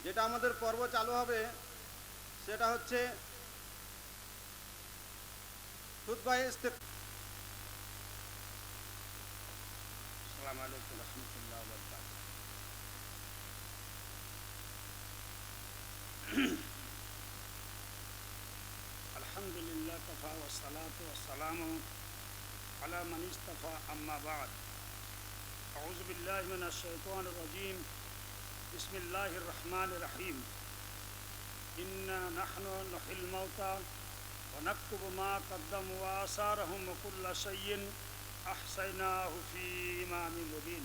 যেটা আমাদের পর্ব চালু হবে সেটা হচ্ছে খুতবায়ে ইস্তেফতাহ। আসসালামু আলাইকুম ওয়া রাহমাতুল্লাহি ওয়া বারাকাতুহু। আলহামদুলিল্লাহ কাফা ওয়া সালাতু ওয়া সালামু আলা মান ইসতাফা আম্মা বা'দ। আউযু বিল্লাহি মিনাশ শাইতানির রাজীম। বিসমিল্লাহির রহমানির রহিম। ইন্না নাহনু নুহিল মাউতা ওয়া নাকতুবু মা কদ্দামু ওয়া আসারহুম ওয়া কুল্লা শাইইন আহসাইনাহু ফি ইমামিন মুবিন।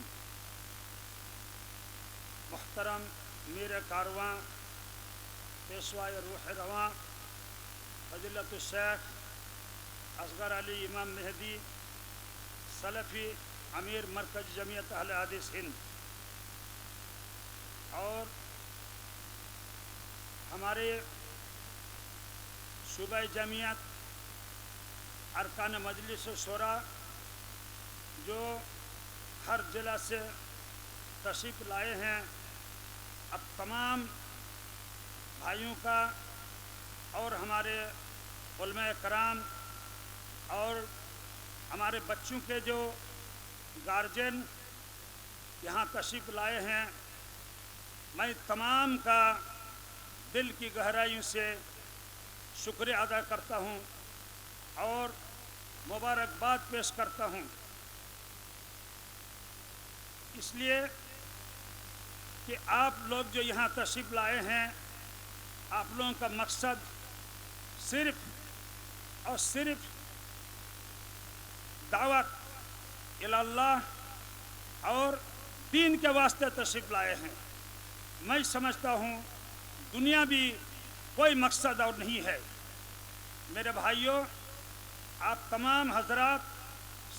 मुहतरम मीर कारवां पेशवाए रूह रवां फजीलत शेख असगर अली इमाम मेहदी सलफ़ी अमीर मरकज़ जमीयत अहले हदीस हिंद और हमारे सूबा जमीयत अरकान मजलिस शोरा जो हर ज़िला से तशरीफ़ लाए हैं, अब तमाम भाइयों का और हमारे उलमा कराम और हमारे बच्चों के जो गार्जियन यहाँ तशरीफ़ लाए हैं, मैं तमाम का दिल की गहराइयों से शुक्रिया अदा करता हूँ और मुबारकबाद पेश करता हूँ, इसलिए कि आप लोग जो यहाँ तशरीफ़ लाए हैं, आप लोगों का मकसद सिर्फ़ और सिर्फ़ दावत इल्लाह और दीन के वास्ते तशरीफ़ लाए हैं। मैं समझता हूँ दुनिया भी कोई मकसद और नहीं है। मेरे भाइयों, आप तमाम हजरात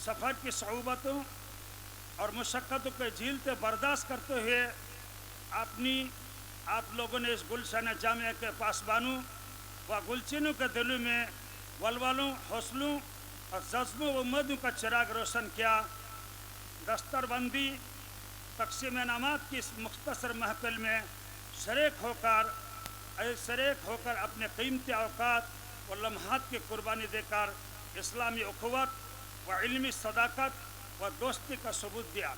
सफ़र की सऊबतों और मुशक्क़तों के झीलते बर्दाश्त करते हुए आप लोगों ने इस गुलशन जामिया के पासबानों व गुलचिनों के दिलों में वलवलों, हौसलों और जज्बों व उम्मीदों का चिराग रोशन किया। दस्तरबंदी तक़सीम इनामात की इस मुख्तसर महफिल में शरीक होकर अपने कीमती औक़ात व लम्हात की कुर्बानी देकर इस्लामी उख़्वत व इल्मी सदाकत व दोस्ती का सबूत दिया।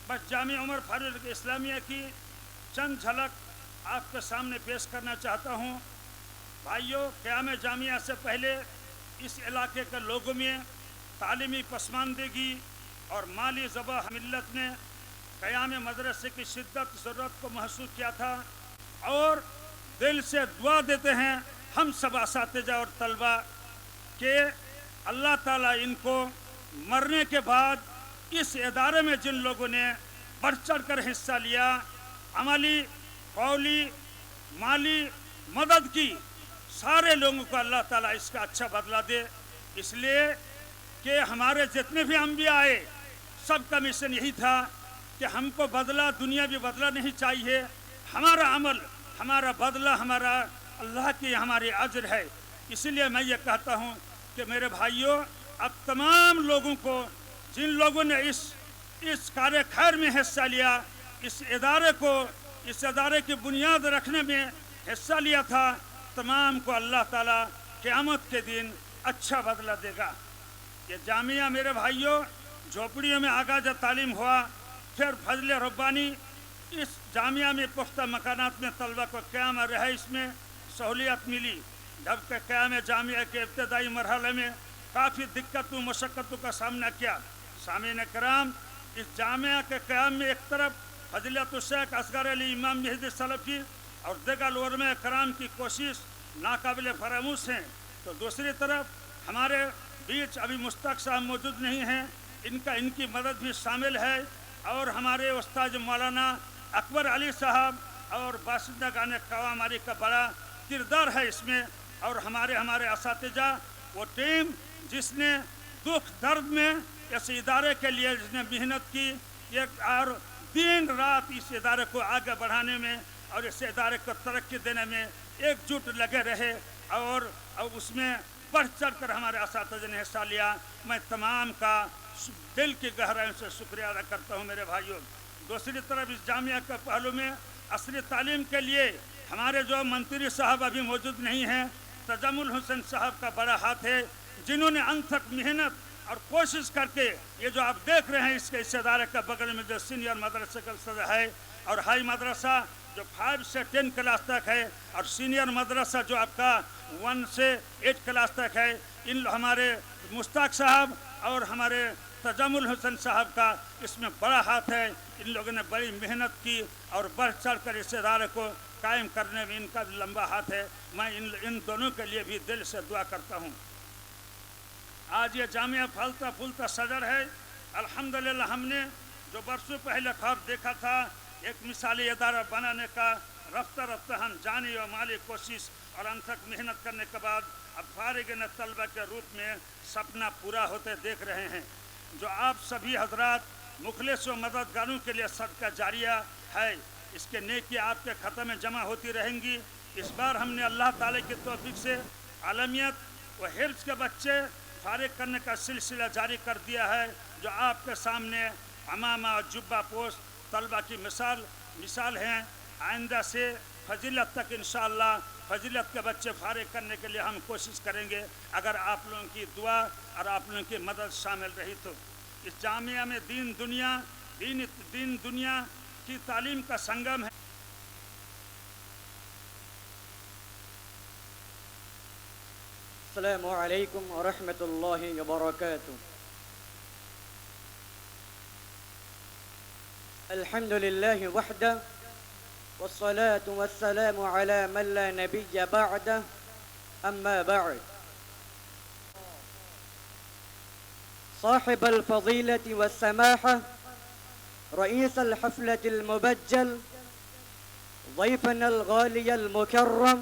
बस जामिया उमर फारूक इस्लामिया की चंद झलक आपके सामने पेश करना चाहता हूँ। भाइयों, क़याम जामिया से पहले इस इलाके के लोगों में तालीमी पसमानदगी और माली ज़बह मिल्लत ने क़याम मदरसे की शिद्दत ज़रूरत को महसूस किया था और दिल से दुआ देते हैं हम सब असातिज़ा और तलबा के अल्लाह ताला इनको मरने के बाद इस इदारे में जिन लोगों ने बढ़ चढ़ कर हिस्सा लिया, अमली, कौली, माली मदद की, सारे लोगों को अल्लाह ताला इसका अच्छा बदला दे। इसलिए कि हमारे जितने भी अंबिया आए, सबका मिशन यही था कि हमको बदला, दुनिया भी बदला नहीं चाहिए। हमारा अमल, हमारा बदला, हमारा अल्लाह की हमारी अजर है। इसलिए मैं ये कहता हूँ कि मेरे भाइयों, अब तमाम लोगों को जिन लोगों ने इस कार्य खैर में हिस्सा लिया, इस इदारे की बुनियाद रखने में हिस्सा लिया था, तमाम को अल्लाह ताला क़यामत के दिन अच्छा बदला देगा। ये जामिया मेरे भाइयों झोपड़ियों में आगाज़ तालीम हुआ, फिर फजल रब्बानी इस जामिया में पुख्ता मकानात में तलबा को क़याम रहाइश में सहूलियत मिली। जबकि क़याम जामिया के इब्तदाई मरहले में काफ़ी दिक्कतों मशक्क़तों का सामना किया। सामीन कराम, इस जामिया के क़याम में एक तरफ फजीलत शेख असगर अली इमाम मेहदी सलफ़ी और दीगर उलमा कराम की कोशिश नाकाबिल फरामूश हैं, तो दूसरी तरफ हमारे बीच अभी मुश्ताक साहब मौजूद नहीं हैं, इनकी मदद भी शामिल है और हमारे उस्ताद मौलाना अकबर अली साहब और बाशिंदा कवामारी का बड़ा किरदार है इसमें। और हमारे असातिज़ा वो टीम जिसने दुख दर्द में इस इदारे के लिए जिसने मेहनत की, एक और दिन रात इस इदारे को आगे बढ़ाने में और इस इदारे को तरक्की देने में एकजुट लगे रहे और उसमें बढ़ चढ़ कर हमारे असातिज़ा ने हिस्सा लिया। मैं तमाम का दिल की गहराइयों से शुक्रिया अदा करता हूँ। मेरे भाइयों, दूसरी तरफ इस जामिया के पहलू में असली तालीम के लिए हमारे जो मंत्री साहब अभी मौजूद नहीं हैं, तजम्मुल हुसैन साहब का बड़ा हाथ है, जिन्होंने अंत तक मेहनत और कोशिश करके ये जो आप देख रहे हैं इसके इस इदारे के बगल में जो सीनियर मदरसे का सदर है और हाई मदरसा जो 5 से 10 क्लास तक है और सीनियर मदरसा जो आपका 1 से 8 क्लास तक है, इन हमारे मुश्ताक साहब और हमारे तजम्मुल हुसैन साहब का इसमें बड़ा हाथ है। इन लोगों ने बड़ी मेहनत की और बढ़ चढ़ कर इस इदारे को कायम करने में इनका भी लंबा हाथ है। मैं इन दोनों के लिए भी दिल से दुआ करता हूँ। आज ये जामिया फलता फूलता सदर है। अल्हम्दुलिल्लाह हमने जो बरसों पहले ख्वाब देखा था एक मिसाली इदारा बनाने का, रफ्ता रफ्ता हम जानी और माली कोशिश और अनथक मेहनत करने के बाद अब फारिग तलबा के रूप में सपना पूरा होते देख रहे हैं। जो आप सभी हजरात मुखलिस व मददगारों के लिए सदका जारिया है, इसके नेकी आपके ख़त्म में जमा होती रहेंगी। इस बार हमने अल्लाह ताला की तौफीक से आलमियत व हिफ्ज़ के बच्चे फारिग करने का सिलसिला जारी कर दिया है, जो आपके सामने अमामा और जुब्बा पोस्ट तलबा की मिसाल हैं। आइंदा से फजीलत तक इंशाअल्लाह फजीलत के बच्चे फारिग करने के लिए हम कोशिश करेंगे, अगर आप लोगों की दुआ और आप लोगों की मदद शामिल रही तो। इस जामिया में दीन दुनिया की तालीम का संगम है। अस्सलामु अलैकुम व रहमतुल्लाहि व बरकातुहू। अल्हम्दुलिल्लाहि वहदह वस्सलातु वस्सलामु अला मन ला नबिय्य बअदह, अम्मा बअद। صاحب الفضيلة والسماحة رئيس الحفلة المبجل ضيفنا الغالي المكرم